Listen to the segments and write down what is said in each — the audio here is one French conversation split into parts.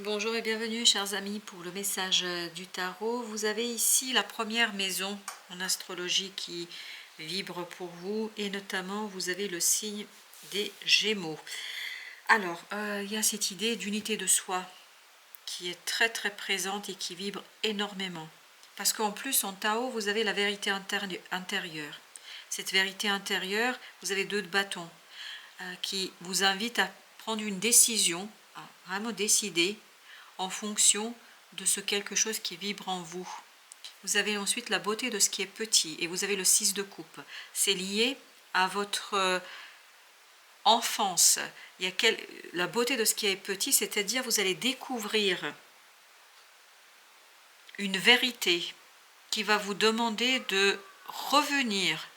Bonjour et bienvenue chers amis pour le message du tarot. Vous avez ici la première maison en astrologie qui vibre pour vous et notamment vous avez le signe des Gémeaux. Alors, il y a cette idée d'unité de soi qui est très très présente et qui vibre énormément. Parce qu'en plus en Tao vous avez la vérité intérieure. Cette vérité intérieure, vous avez deux bâtons qui vous invitent à prendre une décision, à vraiment décider en fonction de ce quelque chose qui vibre en vous. Vous avez ensuite la beauté de ce qui est petit et vous avez le 6 de coupe. C'est lié à votre enfance. Il y a la beauté de ce qui est petit, c'est-à-dire vous allez découvrir une vérité qui va vous demander de revenir,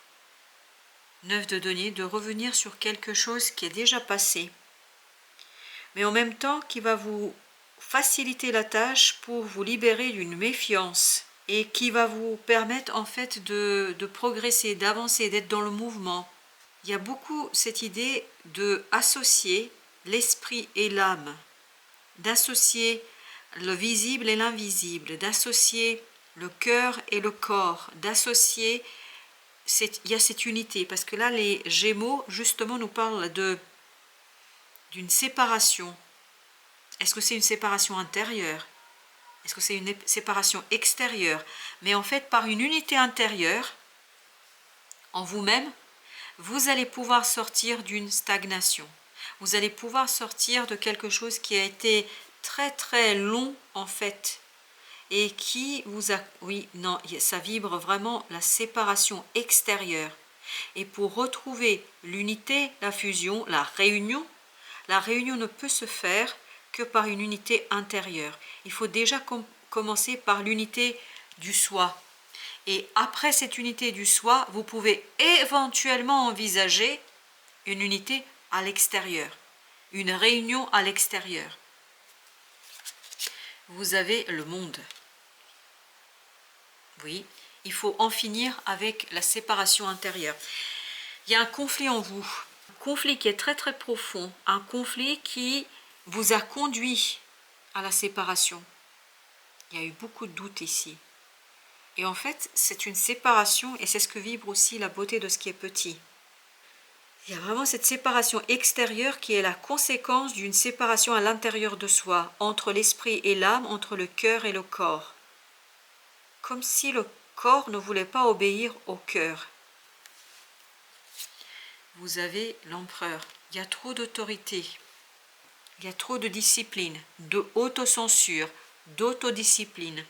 9 de denier, de revenir sur quelque chose qui est déjà passé, mais en même temps qui va vous faciliter la tâche pour vous libérer d'une méfiance et qui va vous permettre en fait de progresser, d'avancer, d'être dans le mouvement. Il y a beaucoup cette idée de associer l'esprit et l'âme, d'associer le visible et l'invisible, d'associer le cœur et le corps, d'associer, il y a cette unité, parce que là les Gémeaux justement nous parlent d'une séparation. Est-ce que c'est une séparation intérieure? Est-ce que c'est une séparation extérieure? Mais en fait, par une unité intérieure, en vous-même, vous allez pouvoir sortir d'une stagnation. Vous allez pouvoir sortir de quelque chose qui a été très très long en fait. Et qui vous a... Oui, non, ça vibre vraiment la séparation extérieure. Et pour retrouver l'unité, la fusion, la réunion ne peut se faire que par une unité intérieure. Il faut déjà commencer par l'unité du soi. Et après cette unité du soi, vous pouvez éventuellement envisager une unité à l'extérieur, une réunion à l'extérieur. Vous avez le monde. Oui, il faut en finir avec la séparation intérieure. Il y a un conflit en vous, un conflit qui est très très profond, un conflit qui vous a conduit à la séparation. Il y a eu beaucoup de doutes ici. Et en fait, c'est une séparation et c'est ce que vibre aussi la beauté de ce qui est petit. Il y a vraiment cette séparation extérieure qui est la conséquence d'une séparation à l'intérieur de soi, entre l'esprit et l'âme, entre le cœur et le corps. Comme si le corps ne voulait pas obéir au cœur. Vous avez l'empereur. Il y a trop d'autorité. Il y a trop de discipline, de autocensure, d'autodiscipline.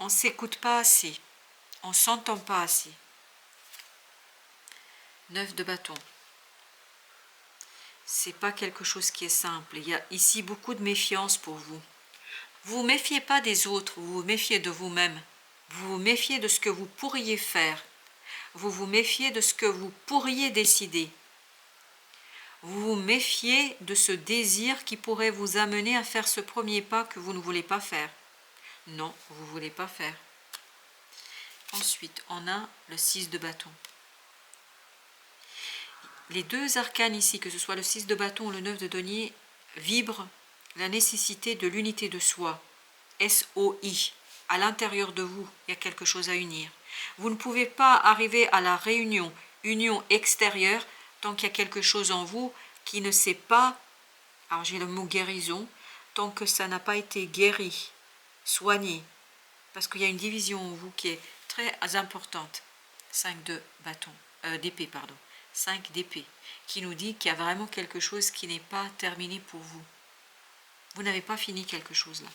On ne s'écoute pas assez. On ne s'entend pas assez. 9 de bâton. C'est pas quelque chose qui est simple. Il y a ici beaucoup de méfiance pour vous. Vous ne vous méfiez pas des autres, vous vous méfiez de vous-même. Vous vous méfiez de ce que vous pourriez faire. Vous vous méfiez de ce que vous pourriez décider. Vous vous méfiez de ce désir qui pourrait vous amener à faire ce premier pas que vous ne voulez pas faire. Non, vous ne voulez pas faire. Ensuite, on a le 6 de bâton. Les deux arcanes ici, que ce soit le 6 de bâton ou le 9 de denier, vibrent la nécessité de l'unité de soi. S-O-I. À l'intérieur de vous, il y a quelque chose à unir. Vous ne pouvez pas arriver à la réunion, union extérieure, tant qu'il y a quelque chose en vous qui ne sait pas, alors j'ai le mot guérison, tant que ça n'a pas été guéri, soigné, parce qu'il y a une division en vous qui est très importante. 5 de bâton, d'épée, pardon. 5 d'épée, qui nous dit qu'il y a vraiment quelque chose qui n'est pas terminé pour vous. Vous n'avez pas fini quelque chose là.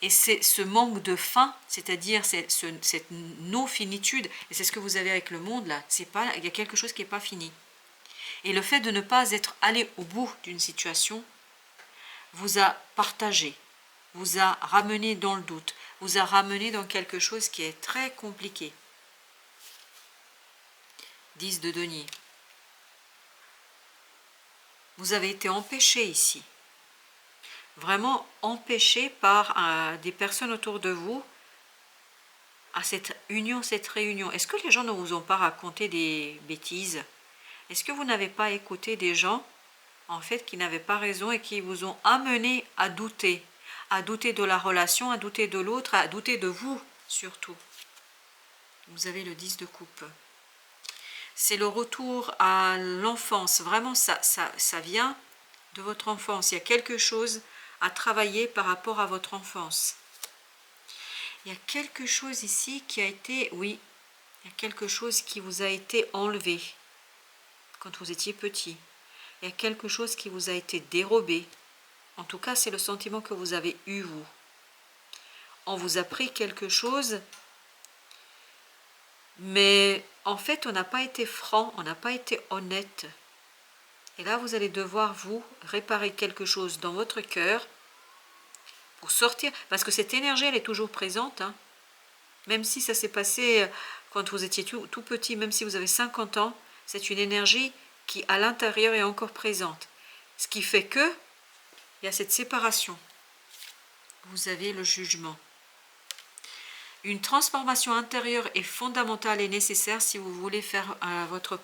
Et c'est ce manque de fin, c'est-à-dire cette non-finitude, et c'est ce que vous avez avec le monde là, il y a quelque chose qui n'est pas fini. Et le fait de ne pas être allé au bout d'une situation vous a partagé, vous a ramené dans le doute, vous a ramené dans quelque chose qui est très compliqué. 10 de denier. Vous avez été empêché ici. Vraiment empêché par des personnes autour de vous à cette union, cette réunion. Est-ce que les gens ne vous ont pas raconté des bêtises? Est-ce que vous n'avez pas écouté des gens en fait, qui n'avaient pas raison et qui vous ont amené à douter de la relation, à douter de l'autre, à douter de vous surtout. Vous avez le 10 de coupe. C'est le retour à l'enfance, vraiment ça vient de votre enfance. Il y a quelque chose à travailler par rapport à votre enfance. Il y a quelque chose ici qui a été, oui, il y a quelque chose qui vous a été enlevé quand vous étiez petit. Il y a quelque chose qui vous a été dérobé. En tout cas, c'est le sentiment que vous avez eu, vous. On vous a pris quelque chose, mais en fait, on n'a pas été franc, on n'a pas été honnête. Et là, vous allez devoir, vous, réparer quelque chose dans votre cœur pour sortir, parce que cette énergie, elle est toujours présente, hein. Même si ça s'est passé quand vous étiez tout petit, même si vous avez 50 ans, c'est une énergie qui, à l'intérieur, est encore présente. Ce qui fait que, il y a cette séparation. Vous avez le jugement. Une transformation intérieure est fondamentale et nécessaire si vous voulez faire votre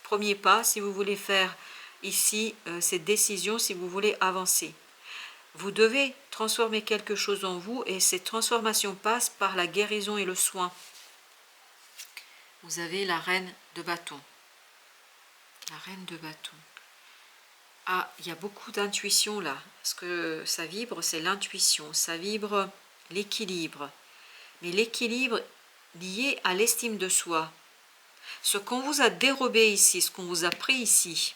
premier pas, si vous voulez faire ici cette décision, si vous voulez avancer. Vous devez transformer quelque chose en vous et cette transformation passe par la guérison et le soin. Vous avez la reine de bâton. La reine de bâton. Ah, il y a beaucoup d'intuition là. Ce que ça vibre, c'est l'intuition. Ça vibre l'équilibre. Mais l'équilibre lié à l'estime de soi. Ce qu'on vous a dérobé ici, ce qu'on vous a pris ici,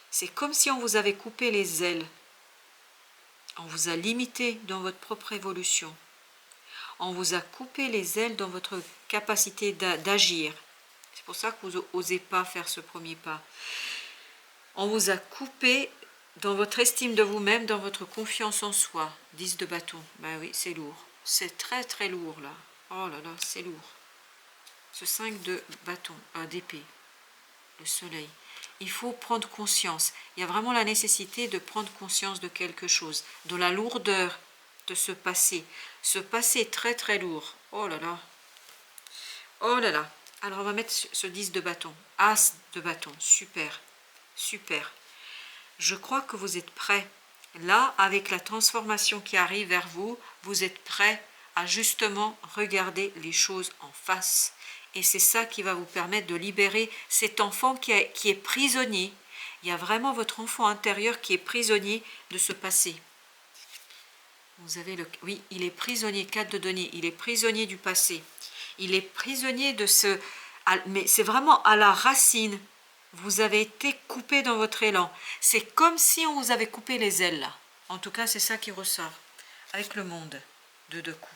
c'est comme si on vous avait coupé les ailes. On vous a limité dans votre propre évolution. On vous a coupé les ailes dans votre capacité d'agir. C'est pour ça que vous n'osez pas faire ce premier pas. On vous a coupé dans votre estime de vous-même, dans votre confiance en soi. 10 de bâton. Ben oui, c'est lourd. C'est très très lourd là. Oh là là, c'est lourd. Ce 5 de bâton, d'épée. Le soleil. Il faut prendre conscience. Il y a vraiment la nécessité de prendre conscience de quelque chose. De la lourdeur de ce passé. Ce passé est très très lourd. Oh là là. Oh là là. Alors on va mettre ce 10 de bâton. As de bâton. Super. Super. Je crois que vous êtes prêts. Là, avec la transformation qui arrive vers vous, vous êtes prêts à justement regarder les choses en face. Et c'est ça qui va vous permettre de libérer cet enfant qui est prisonnier. Il y a vraiment votre enfant intérieur qui est prisonnier de ce passé. Vous avez le... Oui, il est prisonnier, 4 de denier. Il est prisonnier du passé. Il est prisonnier de ce... Mais c'est vraiment à la racine. Vous avez été coupé dans votre élan. C'est comme si on vous avait coupé les ailes là. En tout cas, c'est ça qui ressort. Avec le monde de deux coupes.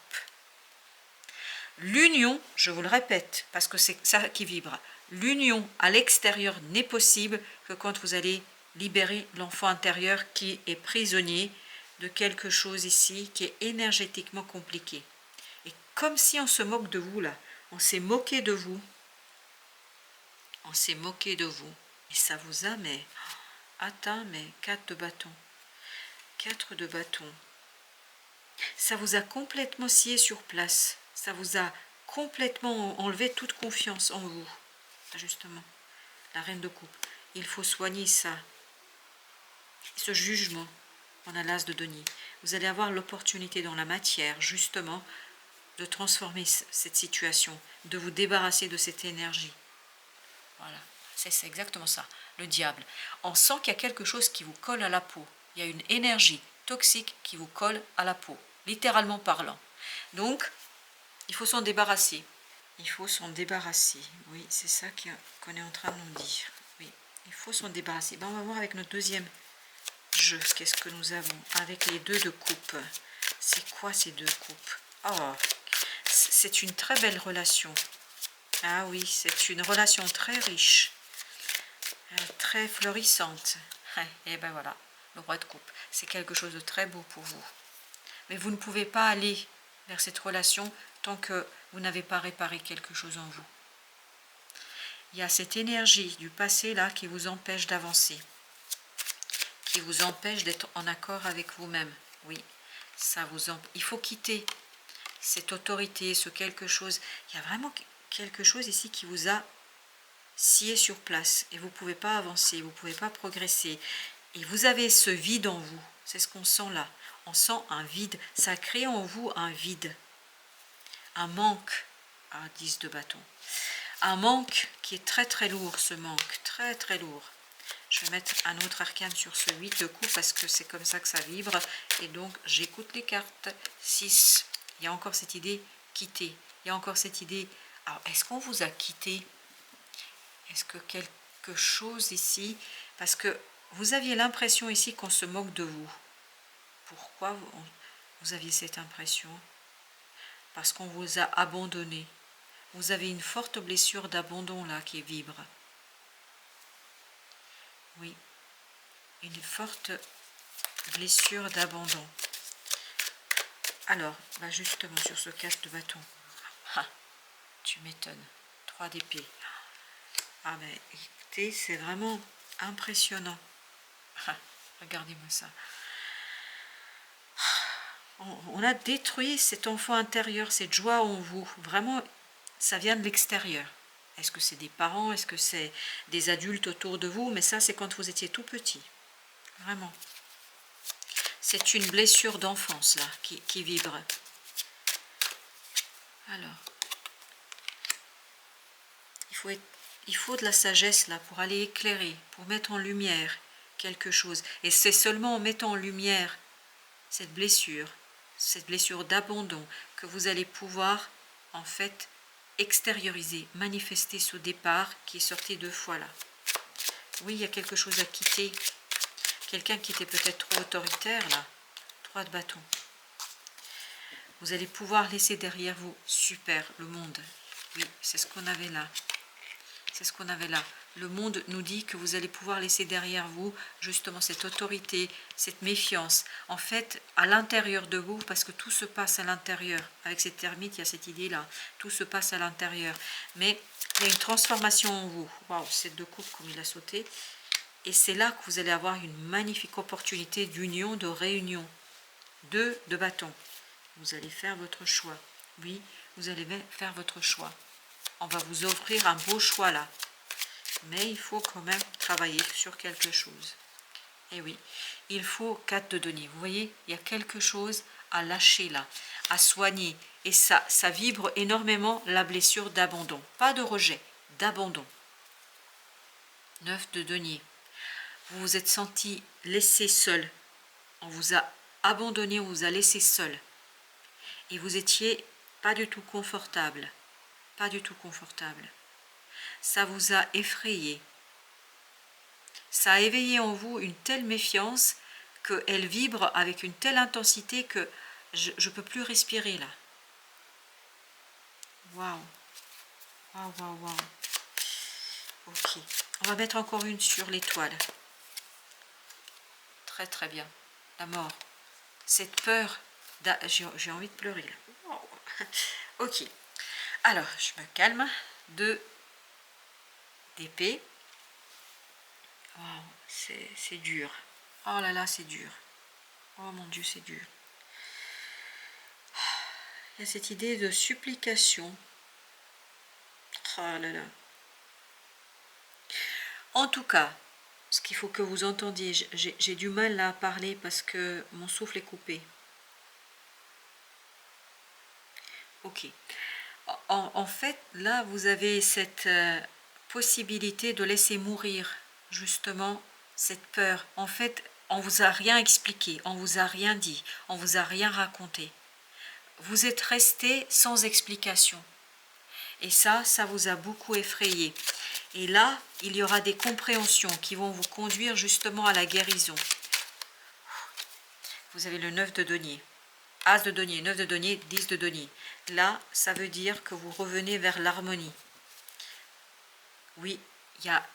L'union, je vous le répète, parce que c'est ça qui vibre. L'union à l'extérieur n'est possible que quand vous allez libérer l'enfant intérieur qui est prisonnier de quelque chose ici qui est énergétiquement compliqué. Et comme si on se moque de vous là. On s'est moqué de vous. On s'est moqué de vous. Et ça vous a, mais... Atteint, mais 4 de bâton. 4 de bâton. Ça vous a complètement scié sur place. Ça vous a complètement enlevé toute confiance en vous. Justement. La reine de coupe. Il faut soigner ça. Ce jugement. On a l'as de denier. Vous allez avoir l'opportunité dans la matière, justement, de transformer cette situation. De vous débarrasser de cette énergie. Voilà, c'est exactement ça, le diable. On sent qu'il y a quelque chose qui vous colle à la peau. Il y a une énergie toxique qui vous colle à la peau, littéralement parlant. Donc, il faut s'en débarrasser. Il faut s'en débarrasser. Oui, c'est ça qu'on est en train de nous dire. Oui, il faut s'en débarrasser. Ben, on va voir avec notre deuxième jeu. Qu'est-ce que nous avons avec les 2 de coupe. C'est quoi ces 2 coupes? Oh, c'est une très belle relation. Ah oui, c'est une relation très riche, très florissante. Et ben voilà, le roi de coupe. C'est quelque chose de très beau pour vous. Mais vous ne pouvez pas aller vers cette relation tant que vous n'avez pas réparé quelque chose en vous. Il y a cette énergie du passé là qui vous empêche d'avancer, qui vous empêche d'être en accord avec vous-même. Oui, ça vous il faut quitter cette autorité, ce quelque chose. Il y a vraiment quelque chose ici qui vous a scié sur place et vous ne pouvez pas avancer, vous ne pouvez pas progresser. Et vous avez ce vide en vous, c'est ce qu'on sent là. On sent un vide, ça crée en vous un vide, un manque, 10 de bâton. Un manque qui est très très lourd, ce manque, très très lourd. Je vais mettre un autre arcane sur ce 8 de coups parce que c'est comme ça que ça vibre. Et donc j'écoute les cartes. 6, il y a encore cette idée quitter. Il y a encore cette idée, alors est-ce qu'on vous a quitté? Est-ce que quelque chose ici, parce que vous aviez l'impression ici qu'on se moque de vous. Pourquoi vous aviez cette impression? Parce qu'on vous a abandonné. Vous avez une forte blessure d'abandon là qui vibre. Oui, une forte blessure d'abandon. Alors, justement sur ce 4 de bâton. Tu m'étonnes. 3 d'épée. Ah mais écoutez, c'est vraiment impressionnant. Regardez-moi ça. On a détruit cet enfant intérieur, cette joie en vous. Vraiment, ça vient de l'extérieur. Est-ce que c'est des parents? Est-ce que c'est des adultes autour de vous? Mais ça, c'est quand vous étiez tout petit. Vraiment. C'est une blessure d'enfance, là, qui vibre. Alors. Il faut de la sagesse, là, pour aller éclairer, pour mettre en lumière quelque chose. Et c'est seulement en mettant en lumière cette blessure d'abandon, que vous allez pouvoir, en fait, extérioriser, manifester ce départ qui est sorti 2 fois là. Oui, il y a quelque chose à quitter. Quelqu'un qui était peut-être trop autoritaire là. 3 de bâton. Vous allez pouvoir laisser derrière vous, super, le monde. Oui, c'est ce qu'on avait là. C'est ce qu'on avait là. Le monde nous dit que vous allez pouvoir laisser derrière vous justement cette autorité, cette méfiance. En fait, à l'intérieur de vous, parce que tout se passe à l'intérieur. Avec cette termite, il y a cette idée-là. Tout se passe à l'intérieur. Mais il y a une transformation en vous. Waouh, c'est 2 coups comme il a sauté. Et c'est là que vous allez avoir une magnifique opportunité d'union, de réunion. 2 de bâton. Vous allez faire votre choix. Oui, vous allez faire votre choix. On va vous offrir un beau choix là. Mais il faut quand même travailler sur quelque chose. Et oui, il faut 4 de denier. Vous voyez, il y a quelque chose à lâcher là, à soigner. Et ça vibre énormément la blessure d'abandon. Pas de rejet, d'abandon. 9 de denier. Vous vous êtes senti laissé seul. On vous a abandonné, on vous a laissé seul. Et vous étiez pas du tout confortable. Pas du tout confortable. Ça vous a effrayé. Ça a éveillé en vous une telle méfiance qu'elle vibre avec une telle intensité que je ne peux plus respirer là. Waouh. Waouh, waouh, waouh. Ok. On va mettre encore une sur l'étoile. Très très bien. La mort. Cette peur. J'ai envie de pleurer là. Wow. Ok. Alors, je me calme. 2 d'épée. Wow, c'est dur. Oh là là, c'est dur. Oh mon Dieu, c'est dur. Il y a cette idée de supplication. Oh là là. En tout cas, ce qu'il faut que vous entendiez, j'ai du mal à parler parce que mon souffle est coupé. Ok. En fait, là, vous avez cette possibilité de laisser mourir, justement, cette peur. En fait, on vous a rien expliqué, on vous a rien dit, on vous a rien raconté. Vous êtes resté sans explication. Et ça vous a beaucoup effrayé. Et là, il y aura des compréhensions qui vont vous conduire justement à la guérison. Vous avez le 9 de denier. As de denier, 9 de denier, 10 de denier. Là, ça veut dire que vous revenez vers l'harmonie. Oui, il y a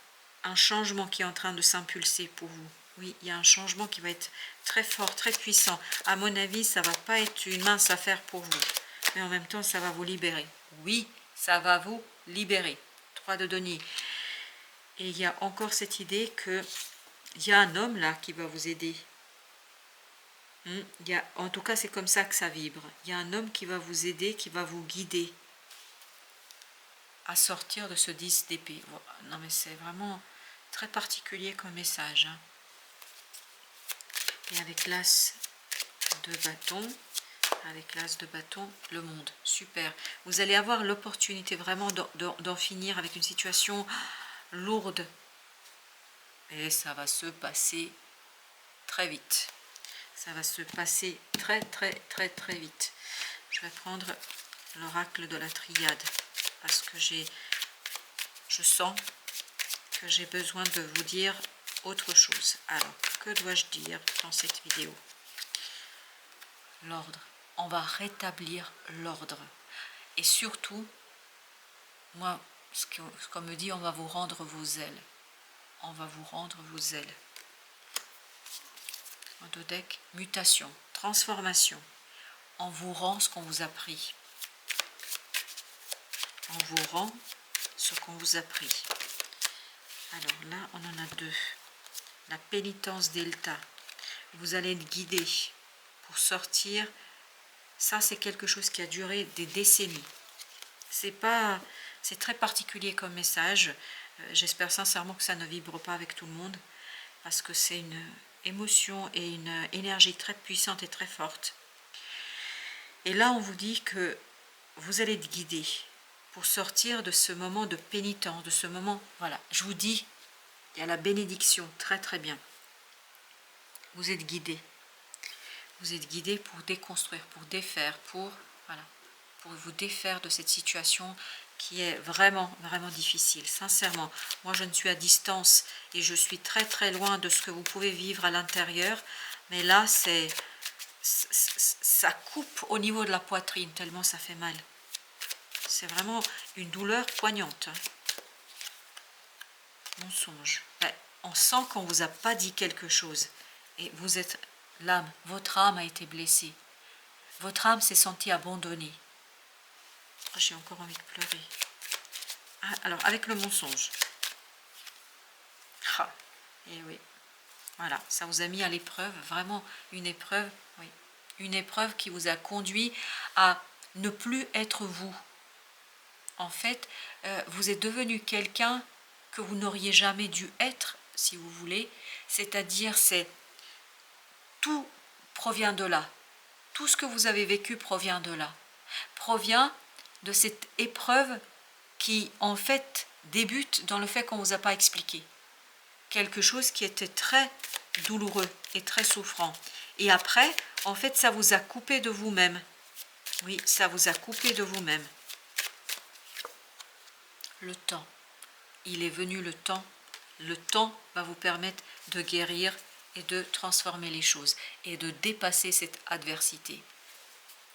un changement qui est en train de s'impulser pour vous. Oui, il y a un changement qui va être très fort, très puissant. À mon avis, ça ne va pas être une mince affaire pour vous. Mais en même temps, ça va vous libérer. Oui, ça va vous libérer. 3 de denier. Et il y a encore cette idée qu'il y a un homme là qui va vous aider. En tout cas, c'est comme ça que ça vibre. Il y a un homme qui va vous aider, qui va vous guider. à sortir de ce 10 d'épée. Non mais c'est vraiment très particulier comme message. Hein. Et avec l'as de bâton, le monde, super. Vous allez avoir l'opportunité vraiment d'en finir avec une situation lourde. Et ça va se passer très vite. Ça va se passer très vite. Je vais prendre l'oracle de la triade parce que je sens que j'ai besoin de vous dire autre chose. Alors, que dois-je dire dans cette vidéo? L'ordre. On va rétablir l'ordre. Et surtout, moi, ce qu'on me dit, on va vous rendre vos ailes. On va vous rendre vos ailes. Dans deck, mutation, transformation. On vous rend ce qu'on vous a pris. On vous rend ce qu'on vous a pris. Alors là, on en a deux. La pénitence delta. Vous allez être guidé pour sortir. Ça, c'est quelque chose qui a duré des décennies. C'est très particulier comme message. J'espère sincèrement que ça ne vibre pas avec tout le monde parce que c'est une émotion et une énergie très puissante et très forte. Et là, on vous dit que vous allez être guidé pour sortir de ce moment de pénitence, de ce moment, voilà, je vous dis, il y a la bénédiction, très bien. Vous êtes guidé. Vous êtes guidé pour déconstruire, pour défaire, pour vous défaire de cette situation qui est vraiment difficile, sincèrement. Moi, je ne suis à distance et je suis très loin de ce que vous pouvez vivre à l'intérieur, mais là, ça coupe au niveau de la poitrine, tellement ça fait mal. C'est vraiment une douleur poignante. Mensonge. Ben, on sent qu'on ne vous a pas dit quelque chose. Et vous êtes l'âme, votre âme a été blessée. Votre âme s'est sentie abandonnée. Oh, j'ai encore envie de pleurer. Ah, alors, avec le mensonge. Ah, et oui. Voilà, ça vous a mis à l'épreuve, vraiment une épreuve, oui. Une épreuve qui vous a conduit à ne plus être vous. En fait, vous êtes devenu quelqu'un que vous n'auriez jamais dû être, si vous voulez. C'est-à-dire, tout provient de là. Tout ce que vous avez vécu provient de là. Provient de cette épreuve qui, en fait, débute dans le fait qu'on ne vous a pas expliqué. Quelque chose qui était très douloureux et très souffrant. Et après, en fait, ça vous a coupé de vous-même. Oui, ça vous a coupé de vous-même. Le temps. Il est venu le temps. Le temps va vous permettre de guérir et de transformer les choses et de dépasser cette adversité.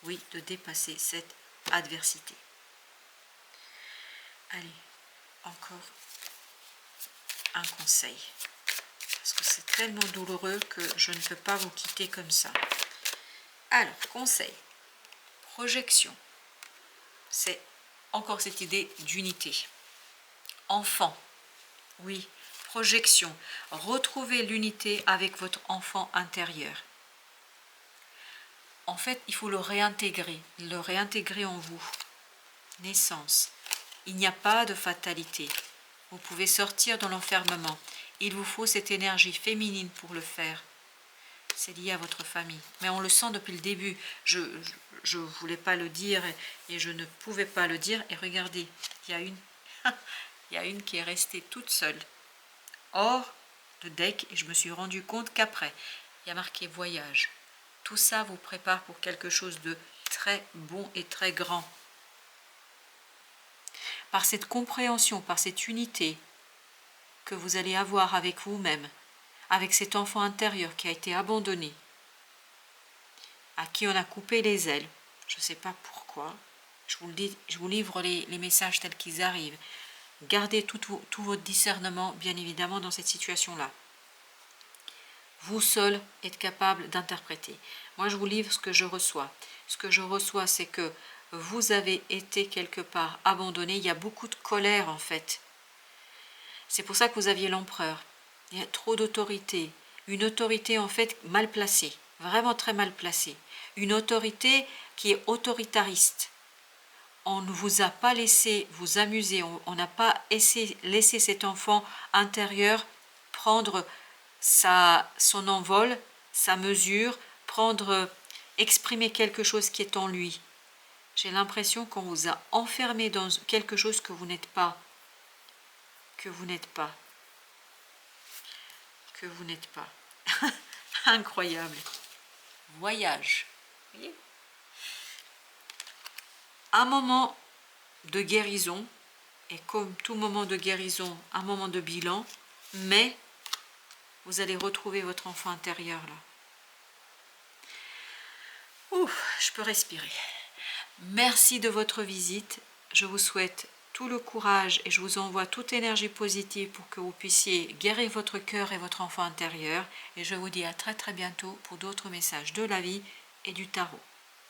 Oui, de dépasser cette adversité. Allez, encore un conseil. Parce que c'est tellement douloureux que je ne peux pas vous quitter comme ça. Alors, conseil. Projection. C'est encore cette idée d'unité. Enfant. Oui, projection. Retrouvez l'unité avec votre enfant intérieur. En fait, il faut le réintégrer en vous. Naissance. Il n'y a pas de fatalité. Vous pouvez sortir de l'enfermement. Il vous faut cette énergie féminine pour le faire. C'est lié à votre famille. Mais on le sent depuis le début. Je ne voulais pas le dire et je ne pouvais pas le dire. Et regardez, il y a il y a une qui est restée toute seule, hors de deck. Et je me suis rendu compte qu'après, il y a marqué voyage. Tout ça vous prépare pour quelque chose de très bon et très grand. Par cette compréhension, par cette unité que vous allez avoir avec vous-même, avec cet enfant intérieur qui a été abandonné, à qui on a coupé les ailes, je ne sais pas pourquoi, je vous le dis, je vous livre les messages tels qu'ils arrivent. Gardez tout votre discernement, bien évidemment, dans cette situation-là. Vous seul êtes capable d'interpréter. Moi, je vous livre ce que je reçois. Ce que je reçois, c'est que vous avez été quelque part abandonné. Il y a beaucoup de colère, en fait. C'est pour ça que vous aviez l'empereur. Il y a trop d'autorité. Une autorité, en fait, mal placée. Vraiment très mal placée. Une autorité qui est autoritariste. on ne vous a pas laissé vous amuser, on n'a pas laissé cet enfant intérieur prendre son envol, sa mesure, exprimer quelque chose qui est en lui. J'ai l'impression qu'on vous a enfermé dans quelque chose que vous n'êtes pas. Que vous n'êtes pas. Que vous n'êtes pas. Incroyable. Voyage. Vous voyez ? Un moment de guérison, et comme tout moment de guérison, un moment de bilan, mais vous allez retrouver votre enfant intérieur là. Ouf, je peux respirer. Merci de votre visite. Je vous souhaite tout le courage et je vous envoie toute énergie positive pour que vous puissiez guérir votre cœur et votre enfant intérieur. Et je vous dis à très très bientôt pour d'autres messages de la vie et du tarot.